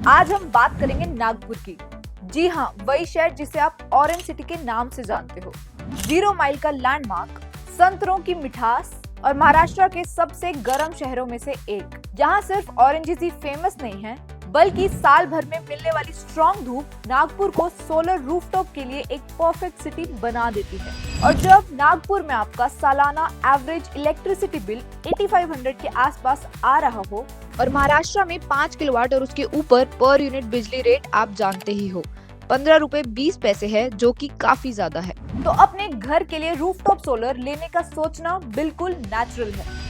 आज हम बात करेंगे नागपुर की। जी हाँ, वही शहर जिसे आप ऑरेंज सिटी के नाम से जानते हो। 0 माइल का लैंडमार्क, संतरों की मिठास और महाराष्ट्र के सबसे गर्म शहरों में से एक। यहाँ सिर्फ ऑरेंजेस ही फेमस नहीं है, बल्कि साल भर में मिलने वाली स्ट्रॉन्ग धूप नागपुर को सोलर रूफटॉप के लिए एक परफेक्ट सिटी बना देती है। और जब नागपुर में आपका सालाना एवरेज इलेक्ट्रिसिटी बिल 8500 के आसपास आ रहा हो और महाराष्ट्र में 5 किलोवाट और उसके ऊपर पर यूनिट बिजली रेट आप जानते ही हो 15 रुपए 20 पैसे है, जो कि काफी ज्यादा है, तो अपने घर के लिए रूफटॉप सोलर लेने का सोचना बिल्कुल नेचुरल है।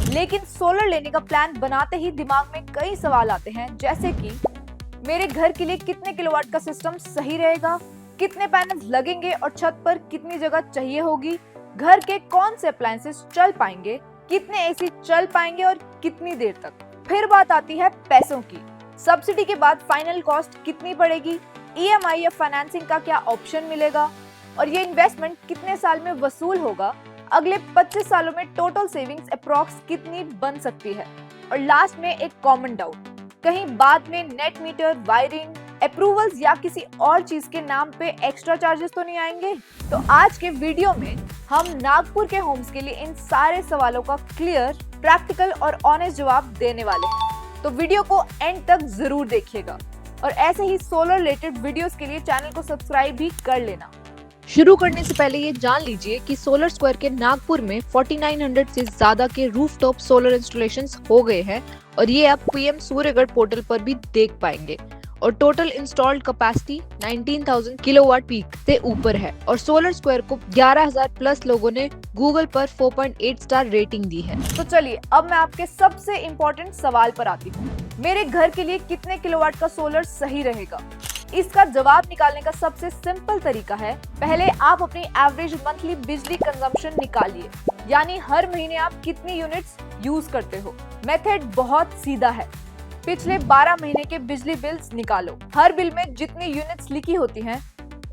लेकिन सोलर लेने का प्लान बनाते ही दिमाग में कई सवाल आते हैं, जैसे कि मेरे घर के लिए कितने किलोवाट का सिस्टम सही रहेगा, कितने पैनल्स लगेंगे और छत पर कितनी जगह चाहिए होगी, घर के कौन से अप्लायंसेस चल पाएंगे, कितने एसी चल पाएंगे और कितनी देर तक। फिर बात आती है पैसों की। सब्सिडी के बाद फाइनल कॉस्ट कितनी पड़ेगी, ईएमआई या फाइनेंसिंग का क्या ऑप्शन मिलेगा और ये इन्वेस्टमेंट कितने साल में वसूल होगा, अगले 25 सालों में टोटल सेविंग्स अप्रॉक्स कितनी बन सकती है। और लास्ट में एक कॉमन डाउट, कहीं बाद में नेट मीटर, वायरिंग, अप्रूवल्स या किसी और चीज के नाम पे एक्स्ट्रा चार्जेस तो नहीं आएंगे। तो आज के वीडियो में हम नागपुर के होम्स के लिए इन सारे सवालों का क्लियर, प्रैक्टिकल और ऑनेस्ट जवाब देने वाले हैं। तो वीडियो को एंड तक जरूर देखिएगा और ऐसे ही सोलर रिलेटेड वीडियोस के लिए चैनल को सब्सक्राइब भी कर लेना। शुरू करने से पहले ये जान लीजिए कि सोलर स्क्वायर के नागपुर में 4900 से ज्यादा के रूफटॉप सोलर इंस्टॉलेशंस हो गए हैं और ये आप पीएम सूर्यगढ़ पोर्टल पर भी देख पाएंगे। और total installed capacity 19,000 kilowatt peak से ऊपर है और सोलर स्क्वायर को 11,000 प्लस लोगों ने गूगल पर 4.8 स्टार रेटिंग दी है। तो चलिए अब मैं आपके सबसे इम्पोर्टेंट सवाल पर आती हूँ, मेरे घर के लिए कितने किलोवाट का सोलर सही रहेगा। इसका जवाब निकालने का सबसे सिंपल तरीका है, पहले आप अपनी एवरेज मंथली बिजली कंजम्पशन निकालिए, यानी हर महीने आप कितनी यूनिट्स यूज करते हो। मेथड बहुत सीधा है, पिछले 12 महीने के बिजली बिल्स निकालो, हर बिल में जितनी यूनिट्स लिखी होती हैं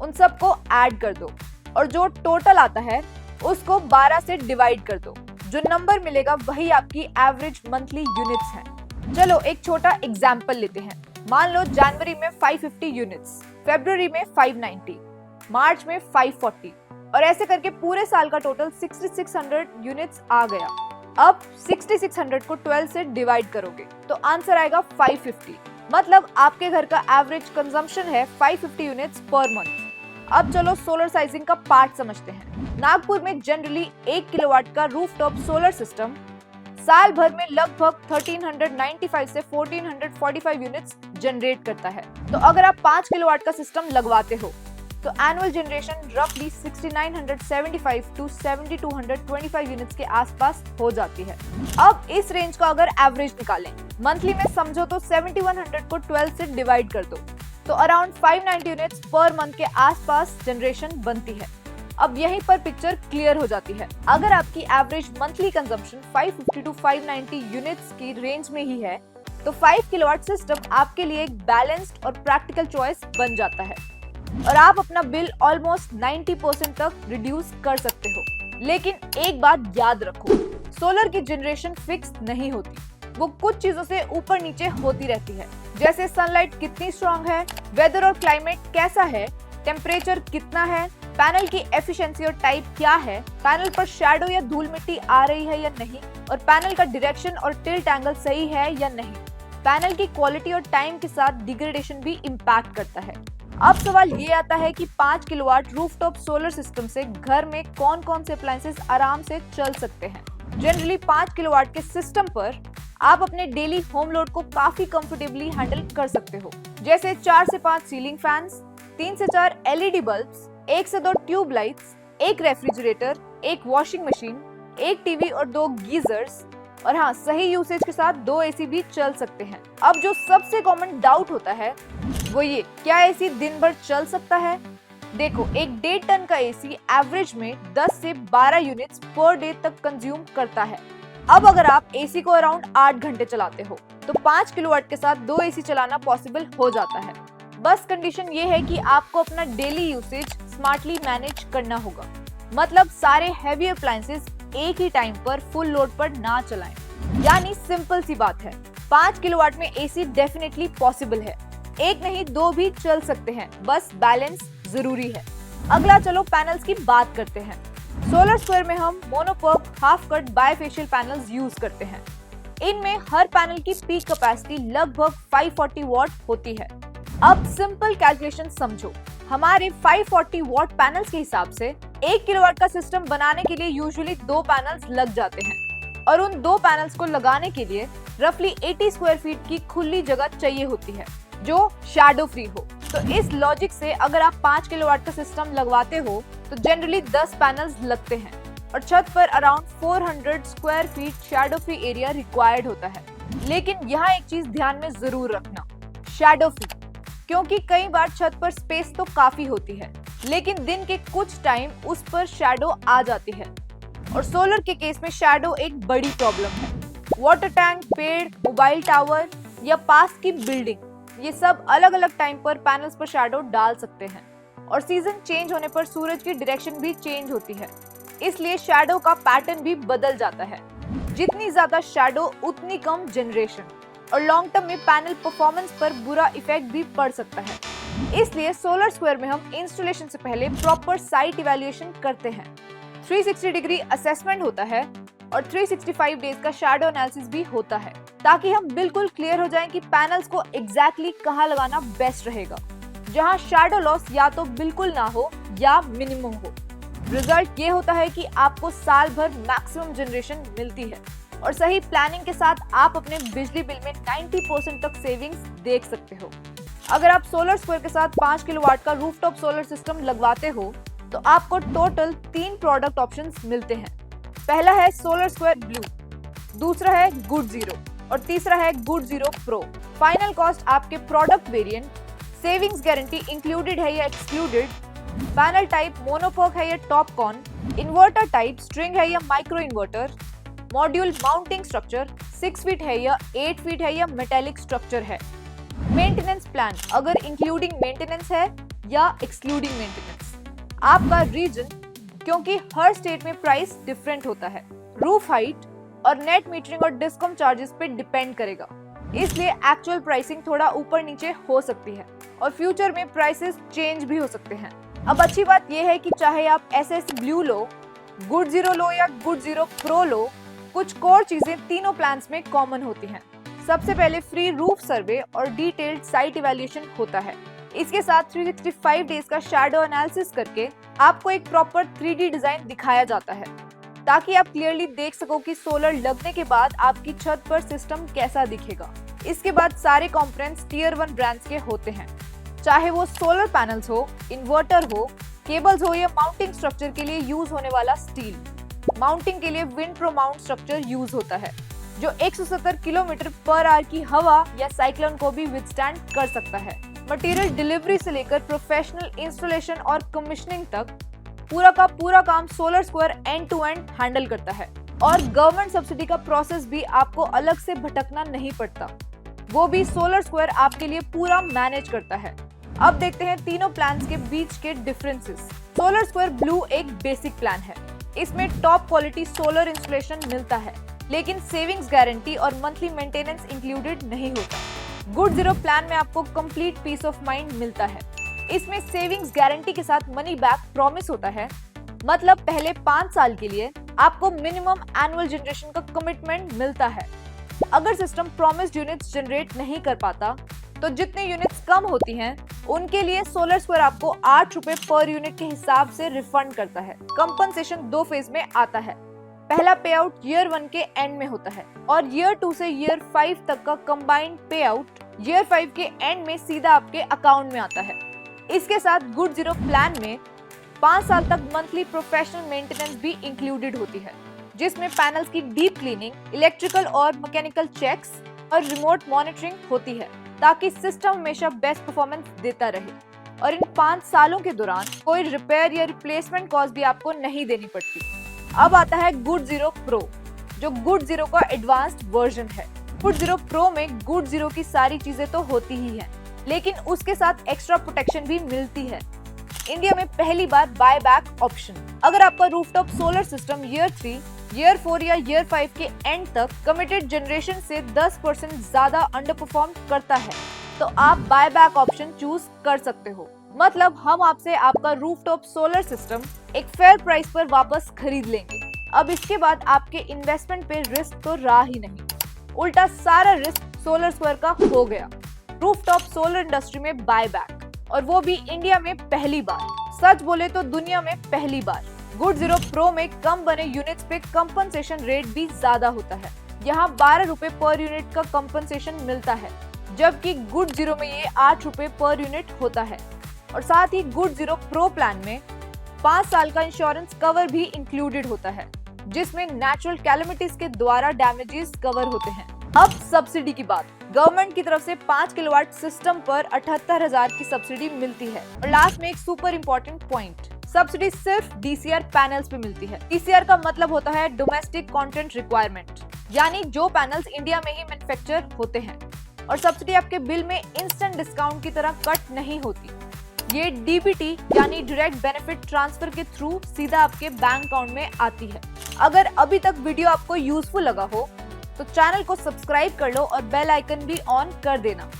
उन सबको ऐड कर दो और जो टोटल आता है उसको 12 से डिवाइड कर दो। जो नंबर मिलेगा वही आपकी एवरेज मंथली यूनिट्स हैं। चलो एक छोटा एग्जांपल लेते हैं। मान लो जनवरी में 550 यूनिट्स, फरवरी में 590, मार्च में 540 और ऐसे करके पूरे साल का टोटल 6600 यूनिट्स आ गया। अब 6600 को 12 से डिवाइड करोगे तो आंसर आएगा 550। मतलब आपके घर का एवरेज कंजम्पशन है 550 यूनिट्स पर मंथ। अब चलो सोलर साइजिंग का पार्ट समझते हैं। नागपुर में जनरली 1 किलोवाट का रूफटॉप सोलर सिस्टम साल भर में लगभग 1395 से 1445 यूनिट्स जनरेट करता है। तो अगर आप 5 किलोवाट का सिस्टम लगवाते हो तो एनुअल जनरेशन रफली 6975 टू 7225 यूनिट्स के आसपास हो जाती है। अब इस रेंज का अगर एवरेज निकालें, मंथली में समझो तो 7100 को 12 से डिवाइड कर दो तो अराउंड 590 यूनिट्स पर मंथ के आसपास जनरेशन बनती है। अब यहीं पर पिक्चर क्लियर हो जाती है। अगर आपकी average monthly consumption 550 to 590 units की रेंज में ही है तो 5 किलोवाट सिस्टम आपके लिए एक बैलेंस्ड और प्रैक्टिकल चॉइस बन जाता है और आप अपना बिल ऑलमोस्ट 90% तक रिड्यूस कर सकते हो। लेकिन एक बात याद रखो, सोलर की जनरेशन फिक्स नहीं होती, वो कुछ चीजों से ऊपर नीचे होती रहती है, जैसे सनलाइट कितनी स्ट्रॉन्ग है, वेदर और क्लाइमेट कैसा है, टेम्परेचर कितना है, पैनल की एफिशिएंसी और टाइप क्या है, पैनल पर शैडो या धूल मिट्टी आ रही है या नहीं, और पैनल का डायरेक्शन और टिल्ट एंगल सही है या नहीं। पैनल की क्वालिटी और टाइम के साथ डिग्रेडेशन भी इम्पैक्ट करता है। अब सवाल ये आता है कि 5 किलोवाट रूफटॉप सोलर सिस्टम से घर में कौन कौन से अप्लायंसेस आराम से चल सकते हैं। जनरली 5 किलोवाट के सिस्टम पर आप अपने डेली होम लोड को काफी कंफर्टेबली हैंडल कर सकते हो, जैसे 4 से 5 सीलिंग फैंस, 3 से 4 एलईडी बल्ब्स, 1 से 2 tube lights, 1 refrigerator, 1 washing machine, 1 TV और 2 गीजर्स और हाँ, सही यूसेज के साथ 2 एसी भी चल सकते हैं। अब जो सबसे कॉमन डाउट होता है वो ये, क्या एसी दिन भर चल सकता है। देखो, एक 1.5 टन का एसी एवरेज में 10 से 12 यूनिट्स पर डे तक कंज्यूम करता है। अब अगर आप एसी को अराउंड 8 घंटे चलाते हो तो 5 किलोवाट के साथ 2 एसी चलाना पॉसिबल हो जाता है। बस कंडीशन ये है कि आपको अपना डेली यूसेज स्मार्टली मैनेज करना होगा, मतलब सारे हैवी अप्लायंसेस एक ही टाइम पर फुल लोड पर ना चलाएं। यानी सिंपल सी बात है, 5 किलोवाट में एसी डेफिनेटली पॉसिबल है, एक नहीं दो भी चल सकते हैं, बस बैलेंस जरूरी है। अगला चलो पैनल्स की बात करते हैं। सोलर स्क्वायर में हम mono PERC half cut bifacial panels use करते हैं। इनमें हर पैनल की पीक कैपेसिटी लगभग 540 वॉट होती है। अब सिंपल कैलकुलेशन समझो। हमारे 540 वॉट पैनल्स के हिसाब से 1 किलोवाट का सिस्टम बनाने के लिए यूजुअली 2 पैनल्स लग जाते हैं और उन 2 पैनल्स को लगाने के लिए रफली 80 स्क्वायर फीट की खुली जगह चाहिए होती है जो शैडो फ्री हो। तो इस लॉजिक से अगर आप 5 किलोवाट का सिस्टम लगवाते हो तो जनरली 10 पैनल्स लगते हैं और छत पर around 400 square feet shadow free area required होता है। लेकिन यहाँ एक चीज ध्यान में जरूर रखना, शैडो फ्री, क्योंकि कई बार छत पर स्पेस तो काफी होती है लेकिन दिन के कुछ टाइम उस पर शैडो आ जाती है और सोलर के केस में शैडो एक बड़ी प्रॉब्लम है। वाटर टैंक, पेड़, मोबाइल टावर या पास की बिल्डिंग, ये सब अलग अलग टाइम पर पैनल्स पर शैडो डाल सकते हैं और सीजन चेंज होने पर सूरज की डायरेक्शन भी चेंज होती है, इसलिए शैडो का पैटर्न भी बदल जाता है। जितनी ज्यादा शैडो उतनी कम जनरेशन और लॉन्ग टर्म में पैनल परफॉर्मेंस पर बुरा इफेक्ट भी पड़ सकता है। इसलिए सोलर स्क्वायर में हम इंस्टॉलेशन से पहले प्रॉपर साइट इवैल्यूएशन करते हैं। 360 डिग्री असेसमेंट होता है और 365 डेज का शैडो एनालिसिस भी होता है ताकि हम बिल्कुल क्लियर हो जाएं कि पैनल्स को एग्जैक्टली कहां लगाना बेस्ट रहेगा, जहां शैडो लॉस या तो बिल्कुल ना हो या मिनिमम हो। रिजल्ट ये होता है कि आपको साल भर मैक्सिमम जनरेशन मिलती है और सही प्लानिंग के साथ आप अपने बिजली बिल में 90% तक सेविंग्स देख सकते हो। अगर आप सोलर स्क्वायर के साथ 5 किलोवाट का रूफटॉप सोलर सिस्टम लगवाते हो तो आपको टोटल 3 प्रोडक्ट ऑप्शंस मिलते हैं। पहला है सोलर स्क्वायर ब्लू, दूसरा है गुड जीरो और तीसरा है good zero pro. Final cost आपके product variant, savings guarantee included है या एक्सक्लूडेड, पैनल टाइप मोनोपर्क है या टॉपकॉन, इन्वर्टर टाइप स्ट्रिंग है या micro inverter, module mounting structure 6 feet है या 8 फीट है या मेटेलिक स्ट्रक्चर है, मेंटेनेंस प्लान अगर इंक्लूडिंग मेंटेनेंस है या एक्सक्लूडिंग मेंटेनेंस, आपका रीजन क्योंकि हर स्टेट में प्राइस डिफरेंट होता है, रूफ हाइट और नेट मीटरिंग और डिस्कम चार्जेस पे डिपेंड करेगा, इसलिए एक्चुअल प्राइसिंग थोड़ा ऊपर नीचे हो सकती है और फ्यूचर में प्राइसेस चेंज भी हो सकते हैं। अब अच्छी बात यह है कि चाहे आप एसएस ब्लू लो, गुड जीरो लो या गुड जीरो प्रो लो, कुछ कोर चीजें तीनों प्लान्स में कॉमन होती हैं। सबसे पहले फ्री रूफ सर्वे और डिटेल्ड साइट इवैल्यूएशन होता है। इसके साथ 365 डेज का शैडो एनालिसिस करके आपको एक प्रॉपर 3D डिजाइन दिखाया जाता है ताकि आप क्लियरली देख सको कि सोलर लगने के बाद आपकी छत पर सिस्टम कैसा दिखेगा। इसके बाद सारे कंपोनेंट्स टियर 1 ब्रांड्स के होते हैं, चाहे वो सोलर पैनल्स हो, इन्वर्टर हो, केबल्स हो या माउंटिंग स्ट्रक्चर के लिए यूज होने वाला स्टील। माउंटिंग के लिए wind pro mount structure use होता है जो 170 किलोमीटर पर आवर की हवा या साइक्लोन को भी विथस्टैंड कर सकता है। मटेरियल डिलीवरी से लेकर प्रोफेशनल इंस्टॉलेशन और कमीशनिंग तक पूरा का पूरा काम Solar Square end to end handle करता है और गवर्नमेंट सब्सिडी का प्रोसेस भी आपको अलग से भटकना नहीं पड़ता, वो भी सोलर स्क्वायर आपके लिए पूरा मैनेज करता है। अब देखते हैं तीनों प्लान्स के बीच के डिफरेंसेस। सोलर स्क्वायर ब्लू एक बेसिक प्लान है, इसमें टॉप क्वालिटी सोलर इंस्टॉलेशन मिलता है लेकिन सेविंग्स गारंटी और मंथली मेंटेनेंस इंक्लूडेड नहीं होता। गुड जीरो प्लान में आपको कंप्लीट पीस ऑफ माइंड मिलता है, इसमें सेविंग्स गारंटी के साथ मनी बैक प्रॉमिस होता है, मतलब पहले 5 साल के लिए आपको मिनिमम एनुअल जनरेशन का कमिटमेंट मिलता है। अगर सिस्टम प्रॉमिस्ड यूनिट्स जनरेट नहीं कर पाता तो जितनी यूनिट्स कम होती हैं उनके लिए सोलर स्क्वायर आपको 8 रुपए पर यूनिट के हिसाब से रिफंड करता है। कंपनसेशन 2 फेज में आता है, पहला पे आउट ईयर 1 के एंड में होता है और ईयर 2 से ईयर 5 तक का कंबाइंड पे आउट ईयर 5 के एंड में सीधा आपके अकाउंट में आता है। इसके साथ गुड जीरो प्लान में 5 साल तक मंथली प्रोफेशनल मेंटेनेंस भी इंक्लूडेड होती है, जिसमें पैनल्स की डीप क्लीनिंग, इलेक्ट्रिकल और मैकेनिकल चेक्स और रिमोट मॉनिटरिंग होती है ताकि सिस्टम हमेशा बेस्ट परफॉर्मेंस देता रहे और इन 5 सालों के दौरान कोई रिपेयर या रिप्लेसमेंट कॉस्ट भी आपको नहीं देनी पड़ती। अब आता है गुड जीरो प्रो, जो गुड जीरो का एडवांस्ड वर्जन है। गुड जीरो प्रो में गुड जीरो की सारी चीजें तो होती ही हैं, लेकिन उसके साथ एक्स्ट्रा प्रोटेक्शन भी मिलती है। इंडिया में पहली बार बाय बैक ऑप्शन, अगर आपका rooftop solar system year 3, year 4 या ईयर 5 के एंड तक कमिटेड जनरेशन से 10% ज्यादा अंडर परफॉर्म करता है तो आप बाय बैक ऑप्शन चूज कर सकते हो। मतलब हम आपसे आपका रूफटॉप सोलर सिस्टम एक फेयर प्राइस पर वापस खरीद लेंगे। अब इसके बाद आपके इन्वेस्टमेंट पे रिस्क तो रहा ही नहीं, उल्टा सारा रिस्क सोलर स्क्वायर का हो गया। रूफटॉप सोलर इंडस्ट्री में बाय बैक, और वो भी इंडिया में पहली बार, सच बोले तो दुनिया में पहली बार। गुड जीरो प्रो में कम बने यूनिट्स पे कंपनसेशन रेट भी ज्यादा होता है। यहाँ 12 रुपए पर यूनिट का कंपनसेशन मिलता है, जबकि गुड जीरो में ये 8 रुपए पर यूनिट होता है। और साथ ही गुड जीरो प्रो प्लान में 5 साल का इंश्योरेंस कवर भी इंक्लूडेड होता है, जिसमें नेचुरल कैलेमिटीज के द्वारा डैमेजेस कवर होते हैं। अब सब्सिडी की बात। गवर्नमेंट की तरफ से 5 किलोवाट सिस्टम पर 78,000 की सब्सिडी मिलती है। और लास्ट में एक सुपर इम्पोर्टेंट पॉइंट, सब्सिडी सिर्फ डीसीआर पैनल्स पे मिलती है। डीसीआर का मतलब होता है डोमेस्टिक कंटेंट रिक्वायरमेंट, यानी जो पैनल्स इंडिया में ही मैन्युफैक्चर होते हैं। और सब्सिडी आपके बिल में इंस्टेंट डिस्काउंट की तरह कट नहीं होती। ये डीबीटी यानी डायरेक्ट बेनिफिट ट्रांसफर के थ्रू सीधा आपके बैंक अकाउंट में आती है। अगर अभी तक वीडियो आपको यूजफुल लगा हो तो चैनल को सब्सक्राइब कर लो और बेल आइकन भी ऑन कर देना,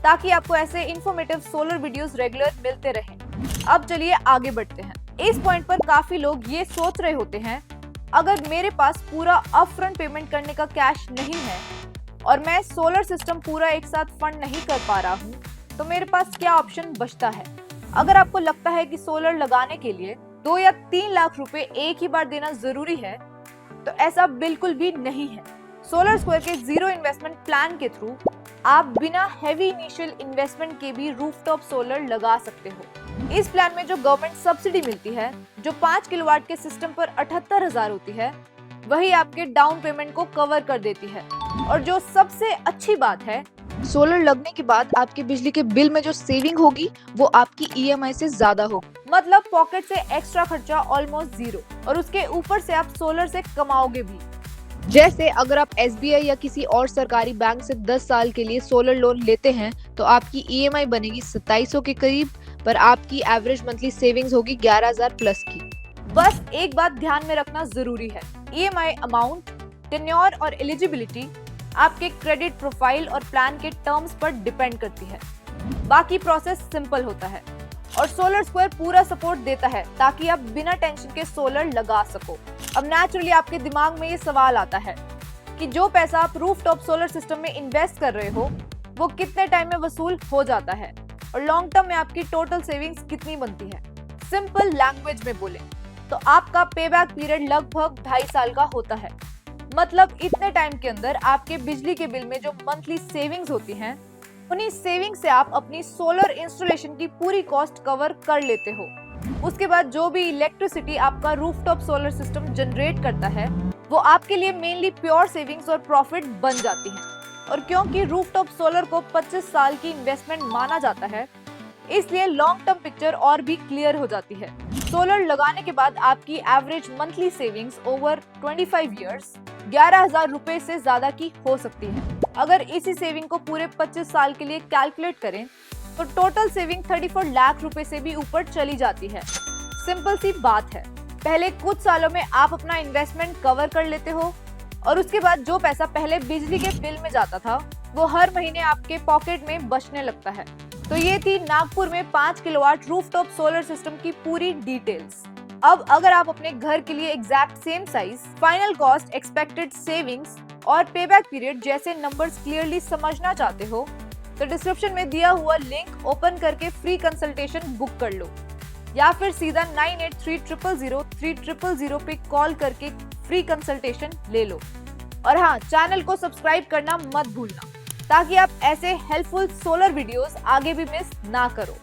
ताकि आपको ऐसे इन्फॉर्मेटिव सोलर वीडियोस रेगुलर मिलते रहें। अब चलिए आगे बढ़ते हैं। इस पॉइंट पर काफी लोग ये सोच रहे होते हैं, अगर मेरे पास पूरा अपफ्रंट पेमेंट करने का कैश नहीं है और मैं सोलर सिस्टम पूरा एक साथ फंड नहीं कर पा रहा हूँ, तो मेरे पास क्या ऑप्शन बचता है। अगर आपको लगता है कि सोलर लगाने के लिए 2 या 3 लाख रुपए एक ही बार देना जरूरी है, तो ऐसा बिल्कुल भी नहीं है। सोलर स्क्वायर के जीरो इन्वेस्टमेंट प्लान के थ्रू आप बिना हैवी इनिशियल इन्वेस्टमेंट के भी रूफटॉप सोलर लगा सकते हो। इस प्लान में जो गवर्नमेंट सब्सिडी मिलती है, जो 5 किलोवाट के सिस्टम पर 78,000 होती है, वही आपके डाउन पेमेंट को कवर कर देती है। और जो सबसे अच्छी बात है, सोलर लगने के बाद आपके बिजली के बिल में जो सेविंग होगी वो आपकी ईएमआई से ज्यादा होगी। मतलब पॉकेट से एक्स्ट्रा खर्चा ऑलमोस्ट जीरो, और उसके ऊपर से आप सोलर से कमाओगे भी। जैसे अगर आप एसबीआई या किसी और सरकारी बैंक से 10 साल के लिए सोलर लोन लेते हैं, तो आपकी ईएमआई बनेगी 2700 के करीब, पर आपकी एवरेज मंथली सेविंग्स होगी 11,000 प्लस की। बस एक बात ध्यान में रखना जरूरी है, ईएमआई अमाउंट, टेन्योर और एलिजिबिलिटी आपके क्रेडिट प्रोफाइल और प्लान के टर्म्स पर डिपेंड करती है। बाकी प्रोसेस सिंपल होता है और सोलर स्क्वायर पूरा सपोर्ट देता है, ताकि आप बिना टेंशन के सोलर लगा सको। अब नेचुरली आपके दिमाग में ये सवाल आता है कि जो पैसा आप रूफटॉप सोलर सिस्टम में इन्वेस्ट कर रहे हो, वो कितने टाइम में वसूल हो जाता है और लॉन्ग टर्म में आपकी टोटल सेविंग्स कितनी बनती है। सिंपल लैंग्वेज में बोले तो आपका पेबैक पीरियड लगभग 2.5 साल का होता है। मतलब इतने टाइम के अंदर आपके बिजली के बिल में जो मंथली सेविंग्स होती हैं, उन्हीं सेविंग से आप अपनी सोलर इंस्टॉलेशन की पूरी कॉस्ट कवर कर लेते हो। उसके बाद जो भी इलेक्ट्रिसिटी आपका रूफटॉप सोलर सिस्टम जनरेट करता है, वो आपके लिए मेनली प्योर सेविंग्स और प्रॉफिट बन जाती है। और क्योंकि रूफटॉप सोलर को 25 साल की इन्वेस्टमेंट माना जाता है, इसलिए लॉन्ग टर्म पिक्चर और भी क्लियर हो जाती है। सोलर लगाने के बाद आपकी average monthly savings over 25 years 11,000 रुपए से ज्यादा की हो सकती है। अगर इसी सेविंग को पूरे 25 साल के लिए कैलकुलेट करें, तो टोटल सेविंग 34 लाख रुपए से भी ऊपर चली जाती है। सिंपल सी बात है, पहले कुछ सालों में आप अपना इन्वेस्टमेंट कवर कर लेते हो, और उसके बाद जो पैसा पहले बिजली के बिल में जाता था, वो हर महीने आपके पॉकेट में बचने लगता है। तो ये थी नागपुर में 5 किलोवाट रूफटॉप सोलर सिस्टम की पूरी डिटेल्स। अब अगर आप अपने घर के लिए exact same size, final cost, expected savings और पेबैक पीरियड जैसे नंबर्स क्लियरली समझना चाहते हो, तो डिस्क्रिप्शन में दिया हुआ लिंक ओपन करके फ्री कंसल्टेशन बुक कर लो, या फिर सीधा 98300300 पे कॉल करके फ्री कंसल्टेशन ले लो। और हाँ, चैनल को सब्सक्राइब करना मत भूलना, ताकि आप ऐसे हेल्पफुल सोलर वीडियोस आगे भी मिस ना करो।